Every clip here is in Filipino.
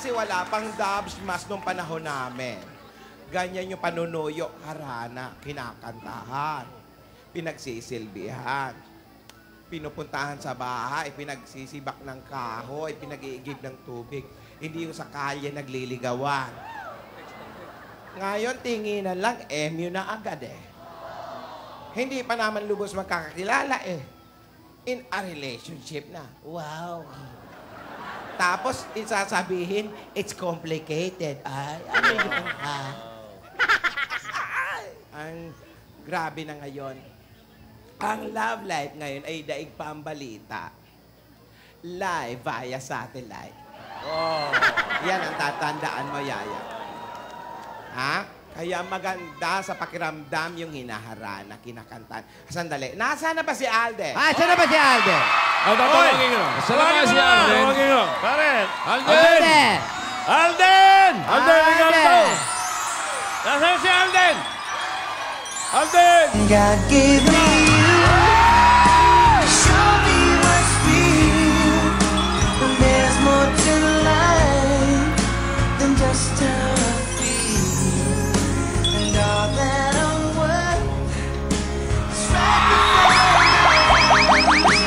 kasi wala pang Dubs Mas nung panahon namin. Ganyan yung panunuyo, harana, kinakantahan, pinagsisilbihan, pinupuntahan sa bahay, pinagsisibak ng kahoy, pinag-iigib ng tubig. Hindi yung sa kalye nagliligawan. Ngayon, tinginan lang, MU na agad eh. Hindi pa naman lubos magkakakilala eh. In a relationship na. Wow. Tapos, isasabihin, it's complicated. Ay, ano yun, ha? Ang grabe na ngayon. Ang love life ngayon ay daig pa ang balita. Live via satellite. Oh. Yan ang tatandaan mo, Yaya. Ha? Kaya maganda sa pakiramdam yung hinaharana, kinakantan. Sandali, nasaan na ba si Alden? Saan na ba si Alden? Tatawagin nyo. Saan na ba si Alden? Tawagin nyo. Karen! Alden! Alden! Alden! Nasaan si Alden? Alden! God gave me you. Show me what's real. There's more to life than just how I feel. And all that I'm worth is right before me.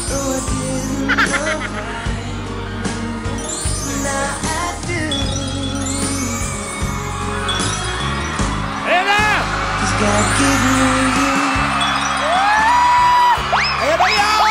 Though I didn't know why. Now I do. Ayan na! God give me you. Ayan na yan!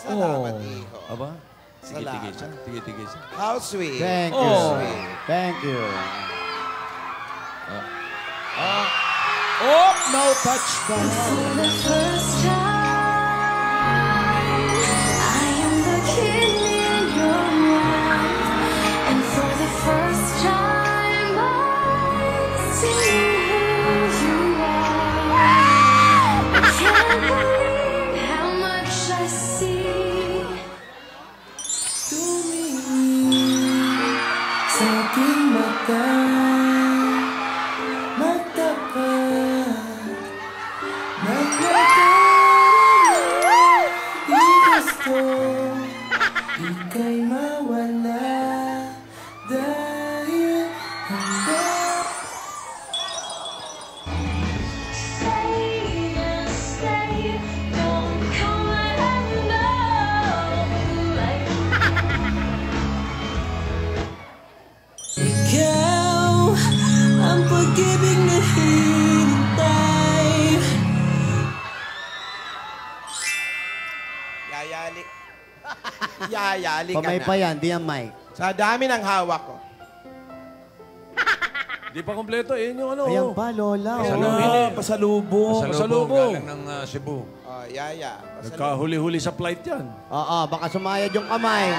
Salamat, Iho. Aba? Tigil-tigil siya. Tigil-tigil siya. How sweet. Thank you. Oh. Thank you. Oh, no touchdown. For the first time, I am the king in your mind. And for the first time, I see who you are. I can't believe how much I see. Sa aking mata, matapat, nagkakaroon, di gusto, ika'y mawala, dahil hanggang Stay and stay, don't come and know. ikaw ang pag-ibig na hinintay. Yayali. Yayali ka Pamay na. pa yan, di yan mic. Sa dami ng hawak ko. Di pa kompleto. Yun yung ano. Ayan pa, Lola. Pasalubong. Pasalubong. Galing ng Cebu. Oh, Yaya. Nagkahuli-huli sa flight yan. Oo, baka sumayad yung kamay.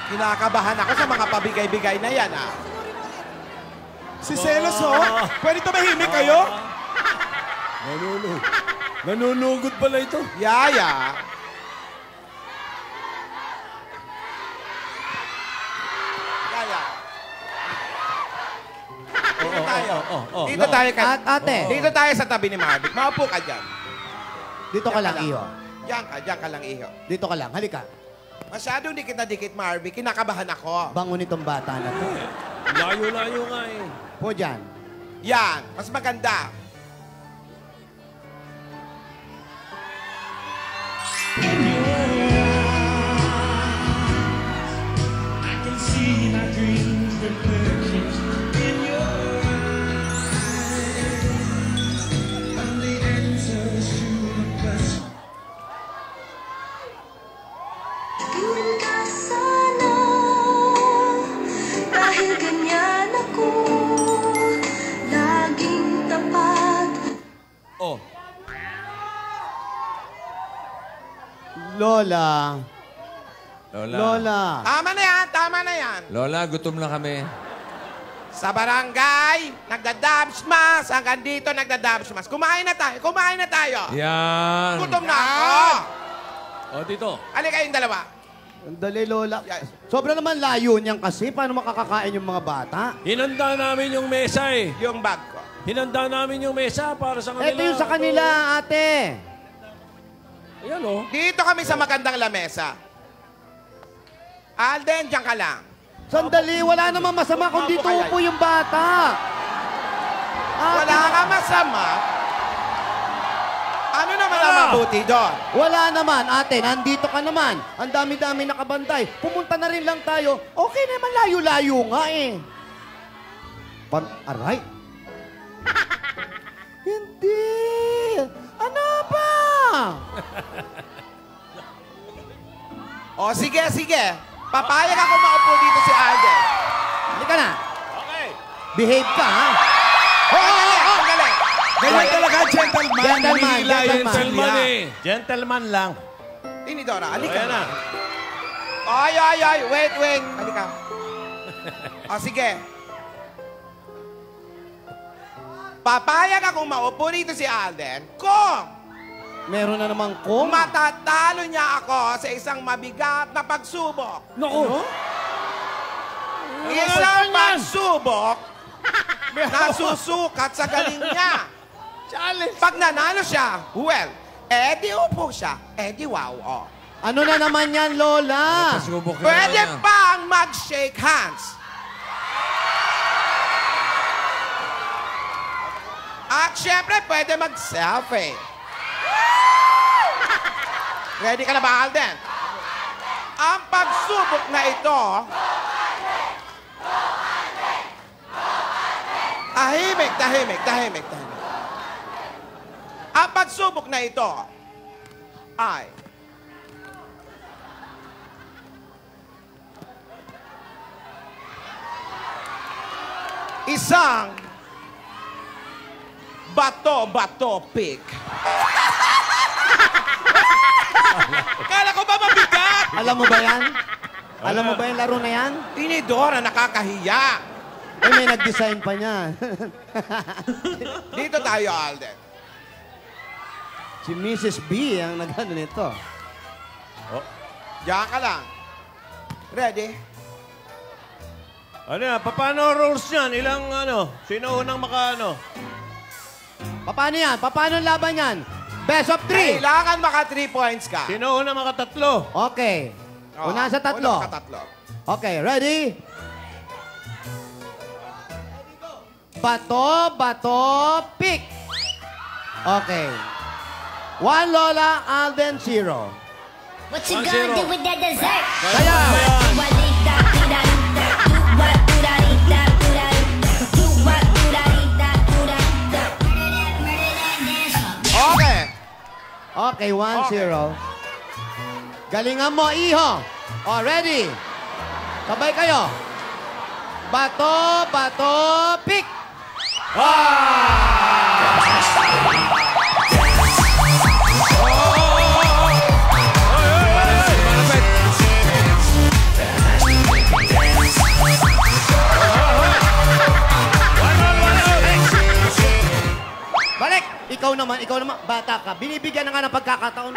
Kinakabahan ako sa mga pabigay-bigay na yan, ah. Si Celos, ho? Pwede tumahimik kayo? Nanunugod pala ito. Yaya. Yaya. Dito tayo. Dito tayo. Ate. Dito tayo sa tabi ni Marvick. Maupo ka dyan. Dito ka lang, Iho. Diyan ka lang, Iho. Dito ka lang, halika. Masyadong dikit na dikit, Marvick. Kinakabahan ako. Bango nitong bata na to. Layo-layo nga eh. Po dyan. Yan. Mas maganda. Yun ka sana, dahil ganyan ako, laging tapat. Lola. Lola. Lola. Tama na yan, tama na yan. Lola, gutom na kami. Sa barangay, nagda-dabsmas. Hanggang dito, nagda-dabsmas. Kumain na tayo. Yan. Gutom na ako. O, dito. Halika kayong dalawa. Sandali, Lola. Sobra naman layo niyan kasi. Paano makakakain yung mga bata? Hinanda namin yung mesa eh. Yung bag ko. Hinanda namin yung mesa para sa kanila. Ito yung sa kanila, ate. Ayan o. Dito kami sa magandang lamesa. Alden, diyan ka lang. Sandali, wala naman masama kung dito upo yung bata. Wala ka masama. Ano naman ang mabuti doon? Wala naman, ate. Nandito ka naman. Ang dami-dami nakabantay. Pumunta na rin lang tayo. Okay naman, layo-layo nga eh. Aray. Hindi. Ano ba? O, sige. Papayag ako maupo dito si Alden. Halika na. Okay. Behave ka, ha? Magaling. Ganyan talaga, gentleman. Gentleman, Hinihila yung gentleman. Gentleman salya. eh. Gentleman lang. Tinidora, halika. Ayan na. Ay. Wait. Halika. O, sige. Papayag akong maupo dito si Alden kung Meron na namang kung. matatalo niya ako sa isang mabigat na pagsubok. Naku. Isang pagsubok na susukat sa galing niya. Pag nanalo siya, well, edi upo siya, edi wow. Oh. Ano na naman yan, Lola? Pasubok na Pwede naman yan. pang mag-shake hands. At syempre, pwede mag-selfie. Ready ka na ba, Alden? Ang pagsubok na ito... Tahimik. Ang pagsubok na ito ay... isang bato pick. Kala ko ba mabigat? Alam mo ba yan? Alam mo ba yung laro na yan? Tinidora, nakakahiya. Eh, may nag-design pa niya. Dito tayo, Alden. Si Mrs. B ang nag-ano nito. Diyan ka lang. Ready? Ano yan? Paano rules yan? Ilang ano? Sino unang makaano? Paano yan? Paano ang laban yan? Best of 3. Kailangan maka 3 points ka. Sino unang makatatlo? Okay. Oh, Una sa tatlo. Una sa tatlo. Okay, ready? Bato, pick. Okay. 1 Lola, Alden 0. What you 1-0. gonna do with that dessert? Kaya! Okay. Okay, 1-0. Galingan mo, iho. Oh, ready? Sabay kayo. Bato, pick. Balik! Ikaw naman, bata ka. Binibigyan na nga ng pagkakataon.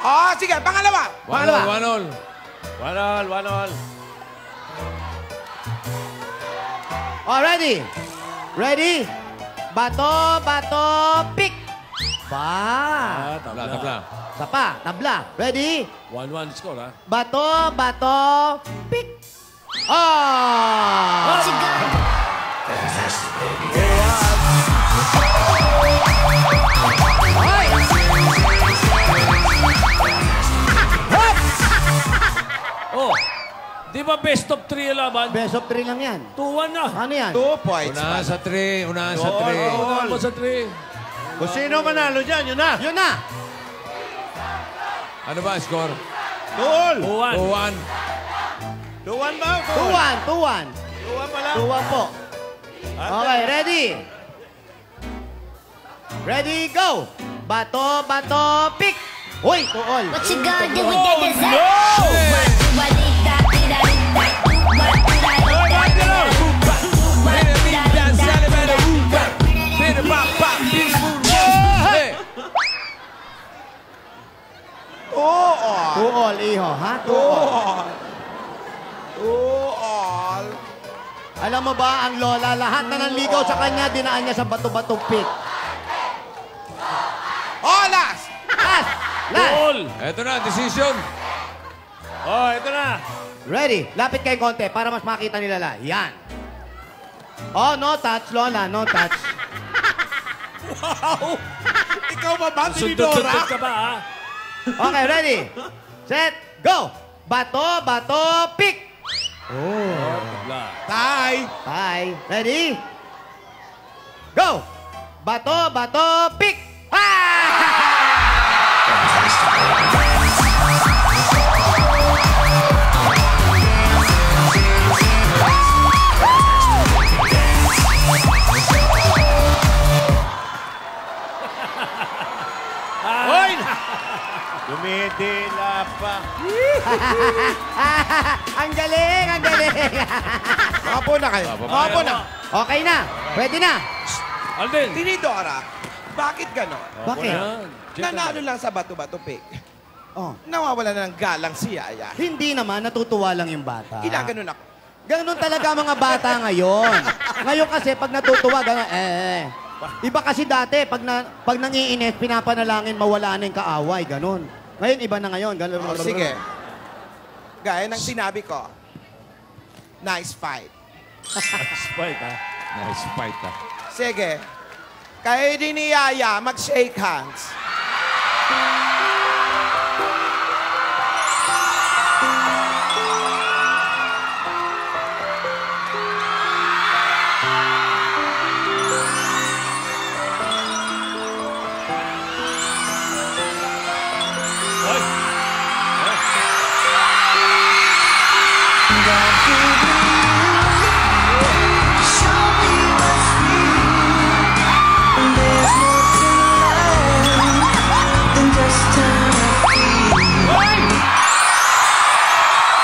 Oh, sige, pangalawa. One all. One all. Oh, ready? Ready? Bato, pick. Pa. Tabla. Sapa, tabla. Ready? 1-1 score, ha? Bato, pick. Oh! What you gonna Hoy! Oh, di ba best of 3 yung laban? Best of 3 lang yan. 2-1 na. Ano yan? 2 points. Unahan sa 3. All. Unahan mo sa 3. Kung sino manalo dyan, yun na. Yun na. Ano ba score? 2-all. 2-1. 2-1 ba? 2-1. 2-1 pa lang. 2-1 po. Okay, ready? Ready, go! Bato, pick! Uy, tuol. What you gonna do with that dessert? Tuol, iho, ha? Tuol. Tuol. Alam mo ba, ang lola, lahat na nanligaw sa kanya, dinaan niya sa bato-batong pit. Olas! Last! Tuol! Eto na, decision. Oh, ito na. Ready? Lapit kayo konti para mas makita nila la. Yan. Oh, no touch, lola. No touch. Wow! Ikaw ba ba, Sundot-sundot Tinidora? ka ba, ha? Okay, ready? Set, go! Bato, bato, pick! Wala. Tay! Bye. Ready? Go! Bato, bato, pick! Ha! Hoy! Dumidila pa. Ang galing, ang galing. Makapo na kayo. Makapo na. Okay na. Pwede na. Alden! Tinidora, bakit ganon? Bakit? Nanalo lang sa bato-bato pick. Oh. Nawawala na ng galang si Yaya. Hindi naman, natutuwa lang yung bata. Ginaganon ako. Ganun talaga mga bata ngayon. Ngayon kasi, pag natutuwa, ganun, Iba kasi dati, pag nangiinis, pinapanalangin, mawala na yung kaaway, ganun. Ngayon, iba na ngayon. Ganun. O, sige. Gaya ng sinabi ko, nice fight. Spite, ha? Nice fight, ha? Sige. Kayo din ni Yaya, mag-shake hands.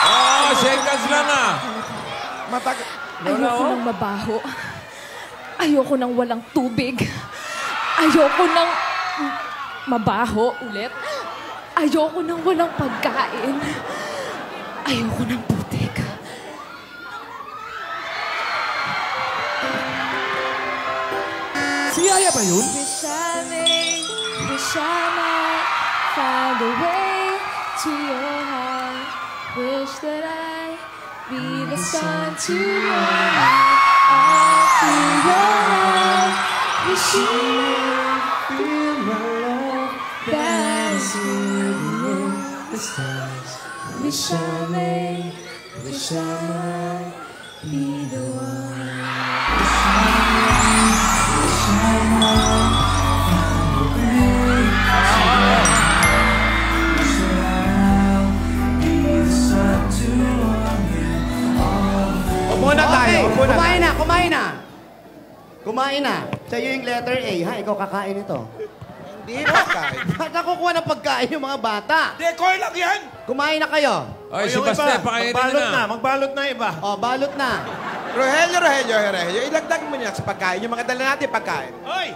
Oh, shake hands lang, ha? Ayoko nang mabaho. Ayoko nang walang tubig. Ayoko nang mabaho ulit. Ayoko nang walang pagkain. Ayoko nang putik. Si Yaya ba yun? Wish I might find a way to your heart. Wish that I be the sun to your light. All through your life. Wish you feel my love. That is in the stars. Wish I might be the one. Muna tayo. Okay, Muna kumain na, kumain na. Kumain na. Sa'yo yung letter A, ha? Ikaw kakain ito. Hindi ba kain? Ba't nakukuha ng pagkain yung mga bata? Decoy lang yan! Kumain na kayo. Ay, si Yung Baste, iba, pakainin magbalot nyo na. na. Magbalot na iba. O, balot na. Rogelio, ilagdag mo niya sa pagkain. Yung mga dala natin pagkain. Hoy!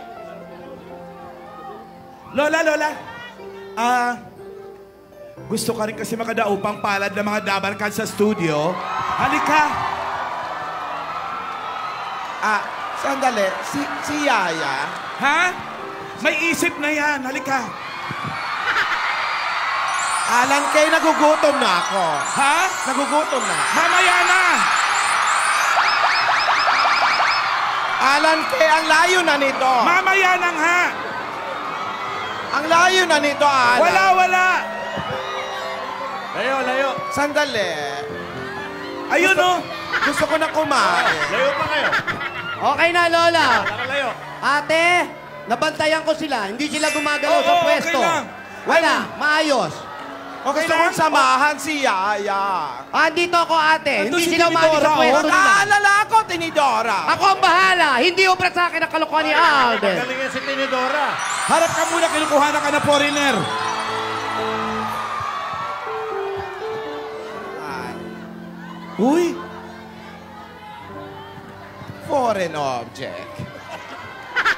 Lola, gusto ka rin kasi makadaupang palad ng mga dabarkan sa studio. Halika! Sandali. Si Yaya. Ha? May isip na yan. Halika. Alan Kay, nagugutom na ako. Ha? Nagugutom na. Mamaya na! Alan Kay, ang layo na nito. Mamaya na nga! Ang layo na nito, Alan. Wala! Layo. Sandali. Ayun oh! Gusto ko na kumain. Layo pa kayo. Okay na, Lola. Nakalayo. Ate, nabantayan ko sila. Hindi sila gumagalaw sa Oo, pwesto. okay lang. Wala, maayos. Okay gusto kong samahan si Yaya. Dito ako, ate. Ando Hindi si sila umalis sa Tinidora, pwesto nila. Mag-aalala ako, Tinidora. Ako ang bahala. Hindi ubra sa akin ang kalokohan ni Alden. Galing yan si Tinidora. Harap ka muna, kinukuha na ka na foreigner. Uy! Foreign object.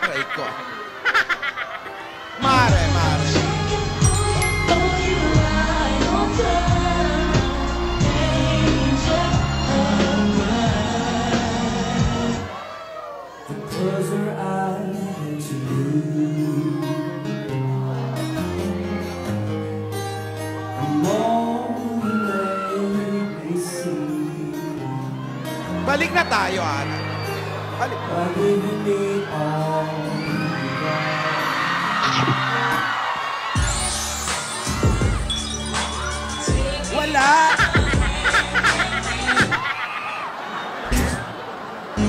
Aray ko. Mare. Close her eyes to you. Come on, let me see. Balik na tayo, Ana. Balik. Why did you need all Wala!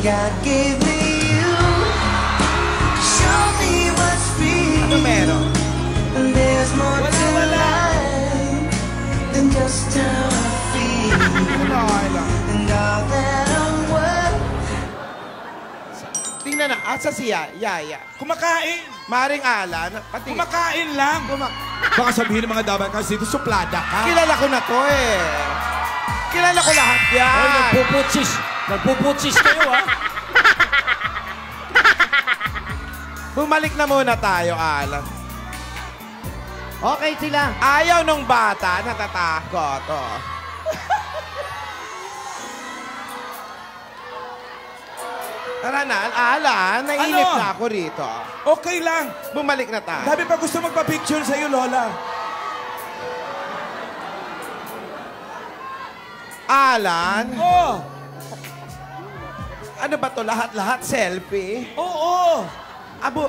God gave me you. Show me what's real. Ano meron? There's more to life than just how I feel. Ano, Ayla? And all that I'm worth. Tingnan na. Asa siya? Yaya. Kumakain! Maring Alan. Pati. Kumakain lang! Baka sabihin ng mga dabar kasi dito, suplada ka. Kilala ko na to eh. Kilala ko lahat yan. Ay, nagpuputsis. Nagpuputsis kayo, ha? Bumalik na muna tayo, Alan. Okay sila. Ayaw nung bata, natatakot. Oh. Tara na, Alan. Nainip Ano? na ako rito. Okay lang. Bumalik na tayo. Dami pa gusto magpa-picture sa'yo, Lola. Alan, Oh! ano ba to lahat-lahat? Selfie? Oo!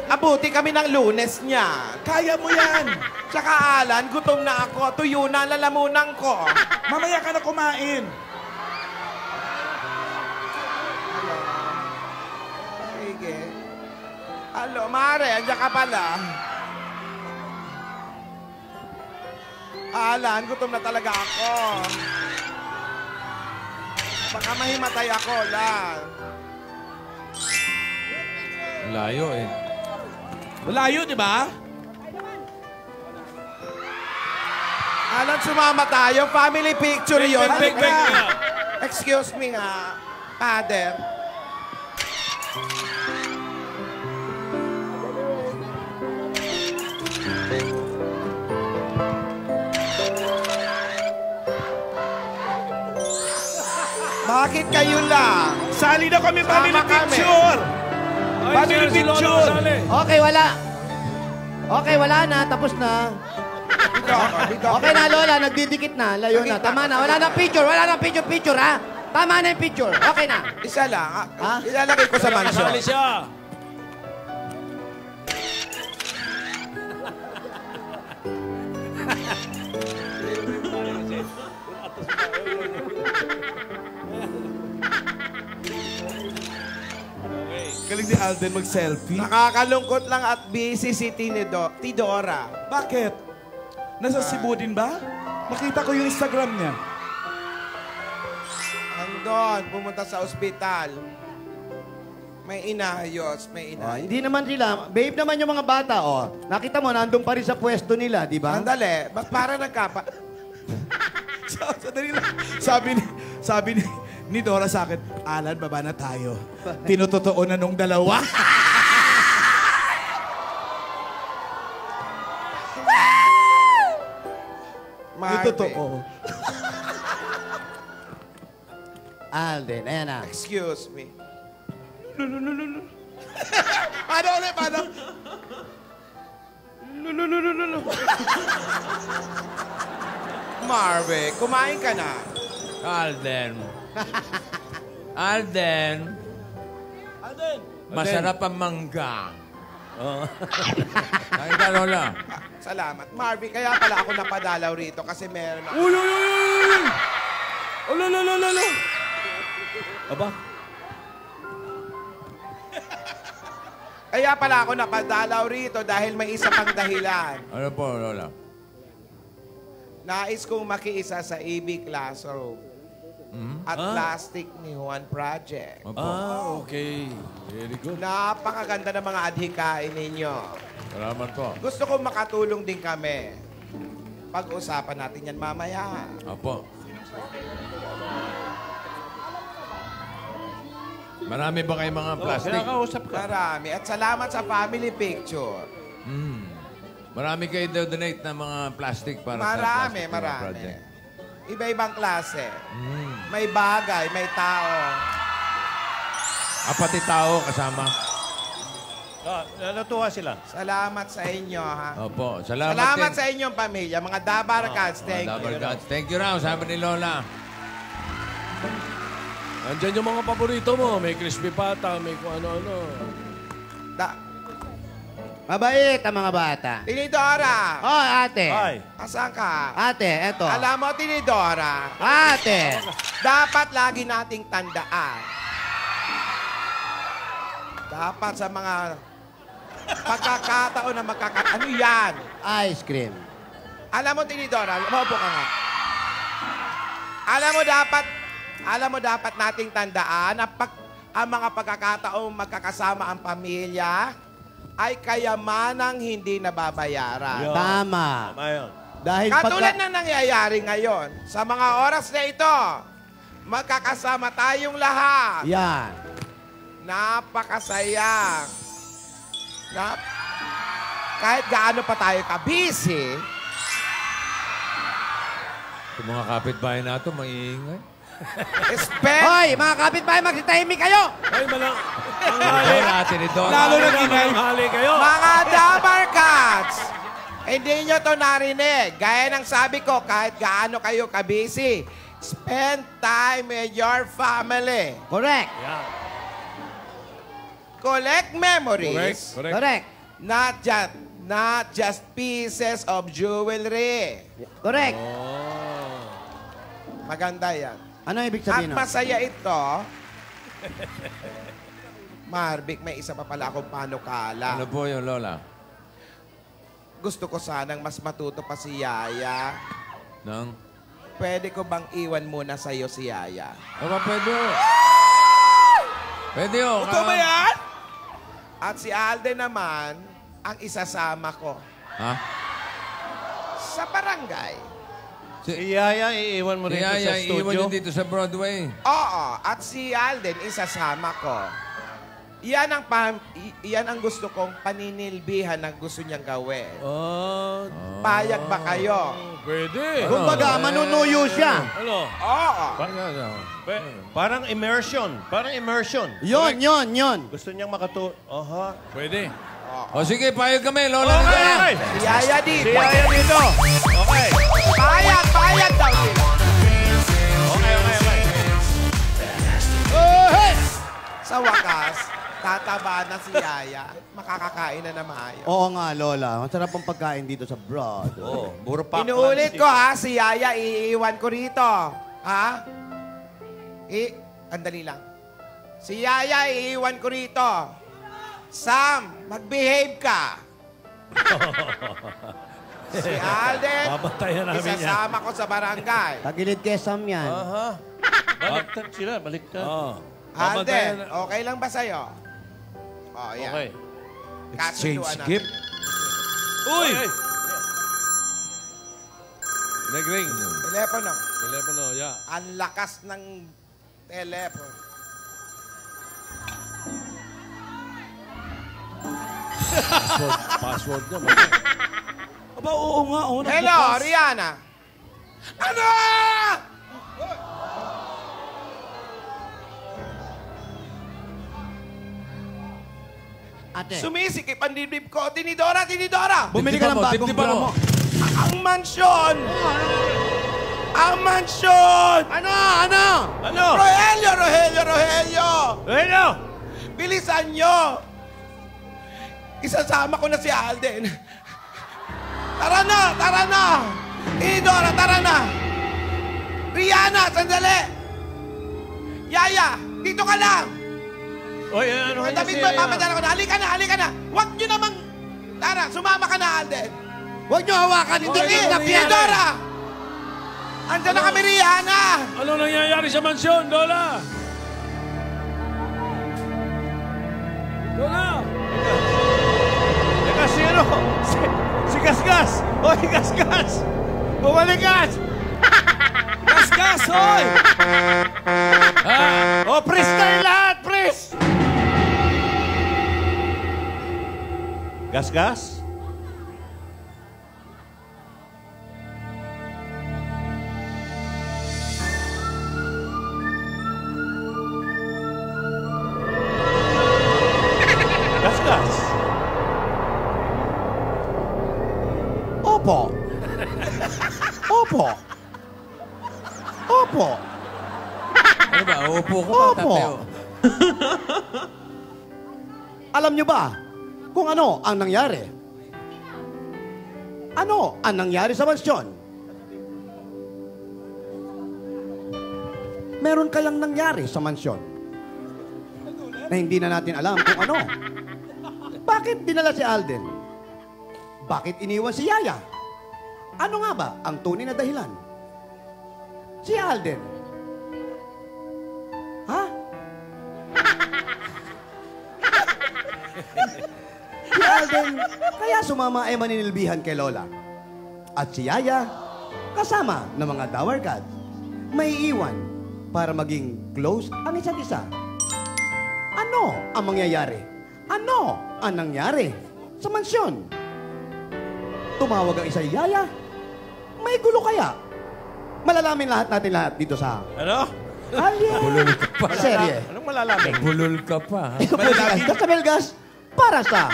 Abuti kami ng Lunes niya. Kaya mo yan! Tsaka Alan, gutom na ako. Tuyo na lalamunan ko. Mamaya ka na kumain. Sige. Alo, Mare, andiyan ka pala. Alan, gutom na talaga ako. Baka mahimatay ako, Lan. Layo, eh. Malayo, di ba? Alan, sumama tayo. Family picture yun. Big, big, Halika. big. Excuse me nga, Father. Bakit kayo lang? Sali na kami, family Sama kami. picture! Ay, Family si Lola picture! kasali. Okay, wala. Okay, wala na. Tapos na. Okay na, Lola. Nagdidikit na. Layo na. Tama na. Wala na picture. Wala na picture, ha? Tama na yung picture. Okay na. Isa lang. Ha? Ilalagay ko sa mansyon. Kasali siya. Galing ni Alden mag-selfie. Nakakalungkot lang at busy si Tidora. Bakit? Nasa Cebu din ba? Nakita ko yung Instagram niya. Andon, pumunta sa ospital. May inayos, may Oh, inayos. hindi naman sila. Babe naman yung mga bata, oh. Nakita mo, nandun pa rin sa pwesto nila, di ba? Andali, ba't para nagkapa... Sandali lang. Sabi ni Dora sa akin, Alan, baba na tayo. Tinutotoo na nung dalawa. Marvin. Totoo. Alden, ayan na. Excuse me. Paano ulit? Paano? Marvin, kumain ka na. Alden. Alden. Masarap ang mangga. Oh. Kain ka, Lola. Salamat. Marvin, kaya pala ako napadalaw rito kasi meron ako. Uy, uy, uy, uy! Ulo, ulo, ulo, ulo! Aba? Kaya pala ako napadalaw rito dahil may isa pang dahilan. Ano po, Lola? Nais kong makiisa sa EB Classroom at Plastic ni Juan Project. Ah, okay. Very good. Napakaganda ng mga adhikain ninyo. Salamat po. Gusto kong makatulong din kami. Pag-usapan natin yan mamaya. Apo. Marami ba kayong mga plastic? Kinakausap ka. Marami. At salamat sa family picture. Marami kayo donate ng mga plastic para sa Marami, plastic marami. project. Iba-ibang klase. May bagay, may tao. Pati tao kasama. Natuwa sila. Salamat sa inyo, ha? Opo. Salamat Salamat din. sa inyong pamilya. Mga Dabar Cats, thank you. Dabar Cats. Thank you raw, sabi ni Lola. Andyan yung mga paborito mo. May crispy pata, may kung ano-ano. Mabait ang mga bata. Tinidora! Oh, ate. Ay. Asan ka? Ate, eto. Alam mo, Tinidora, Ate. dapat lagi nating tandaan. Dapat sa mga pagkakataon na ano yan? Ice cream. Alam mo, Tinidora, maupo ka nga. Alam mo dapat nating tandaan na ang mga pagkakataong magkakasama ang pamilya ay kayamanang hindi nababayaran. Yo. Tama. Tama yun. Dahil Katulad na nangyayari ngayon, sa mga oras na ito, magkakasama tayong lahat. Yan. Napakasaya. Kahit gaano pa tayo ka-busy, Yung mga kapitbahay nato, maiingay. spend Hoy, mga kapitbahay, magsitahimik kayo! Ay, malang... Lola, ate ni Dora. Lalo na kinahali kayo. mga Dabar Cats, hindi nyo to narinig. Gaya ng sabi ko, kahit gaano kayo ka-busy, spend time with your family. Correct. Yan. Collect memories. Correct. Correct. Not just pieces of jewelry. Correct. Maganda yan. Ano ibig At sabihin nun? masaya ito. Marvic, may isa pa pala akong panukala. Ano po yung Lola? Gusto ko sanang mas matuto pa si Yaya. Nang? Pwede ko bang iwan muna sa'yo si Yaya? Aba, pwede o. Pwede o. Ito ba yan? At si Alden naman, ang isasama ko Ha? sa barangay. Si Yaya, iiwan mo rito sa Iwan studio. yun dito sa Broadway. Oo, at si Alden isasama ko. Iyan ang gusto kong paninilbihan na gusto niyang gawin. Oh, Payag ba kayo? pwede. Kumbaga, manunuyo siya. Ano? Oo. Parang immersion. Parang immersion. Yon. Gusto niyang Aha. Pwede. O sige, payag kami, Lola. Okay. Si Yaya Si dito. Yaya dito. Okay. Payag daw sila. Okay. Sa wakas, tataba na si Yaya. Makakakain na na maayos. Oo nga, Lola. Masarap ang pagkain dito sa Broad. Oh, puro pack Inuulit ko ha, si Yaya iiwan ko rito. Ha? Andali lang. Si Yaya iiwan ko rito. Sam, mag-behave ka. Si Alden, Babantayan namin yan. isasama ko sa barangay. Tagilid kay Sam yan. Aha. Baliktad sila, baliktad. Alden, okay lang ba sa'yo? Oh, yan. Okay. Kasunduan natin. Uy! Nag-ring. Telepono. Telepono, yeah. Ang lakas ng telepono. Password niya. Aba, oo nga. Hello, Rihanna. Ano? Ate, Sumisikip ang dibdib ko. Tinidora! bumili ka ng bagong Dibdiban bra mo. mo. Ang mansyon! Ang mansyon! Ano? Ano? Rogelio! Ano? Bilisan nyo! Isasama ko na si Alden. Tara na! Tinidora, tara na! Rihanna, sandali! Yaya, dito ka lang! Oy, ano Ang damit mo, papadala ko na. Halika na. Huwag nyo namang... Tara, sumama ka na, Alden. Huwag niyo hawakan, hindi kidnap yan. Tinidora! Andiyan na kami, Rihanna! Ano nangyayari sa mansyon, Lola? Lola! Teka, sino? Si Gasgas! Hoy, Gasgas! Bumalikas! Gasgas, hoy! Oh, pris tayo lahat, pris! Gas-gas? Gas-gas? Opo. Opo. Opo. Ano ba? Uupo ko Opo. ba, Tateo? Alam nyo ba kung ano ang nangyari? Ano ang nangyari sa mansyon? Meron kayang nangyari sa mansyon na hindi na natin alam kung ano. Bakit dinala si Alden? Bakit iniwan si Yaya? Ano nga ba ang tunay na dahilan? Si Alden. Ha? Si Alden, kaya sumama ay maninilbihan kay Lola. At si Yaya, kasama ng mga Dower Cats, may iwan para maging close ang isa't isa. Ano ang mangyayari? Ano ang nangyari sa mansyon? Tumawag ang isa ni Yaya? May gulo kaya? Malalamin natin lahat dito sa Ano? Bulol ka pa. serye. Anong malalamin? Bulol ka pa. ha? Ito po si Casabelgas para sa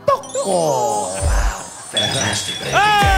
Toko! Ah!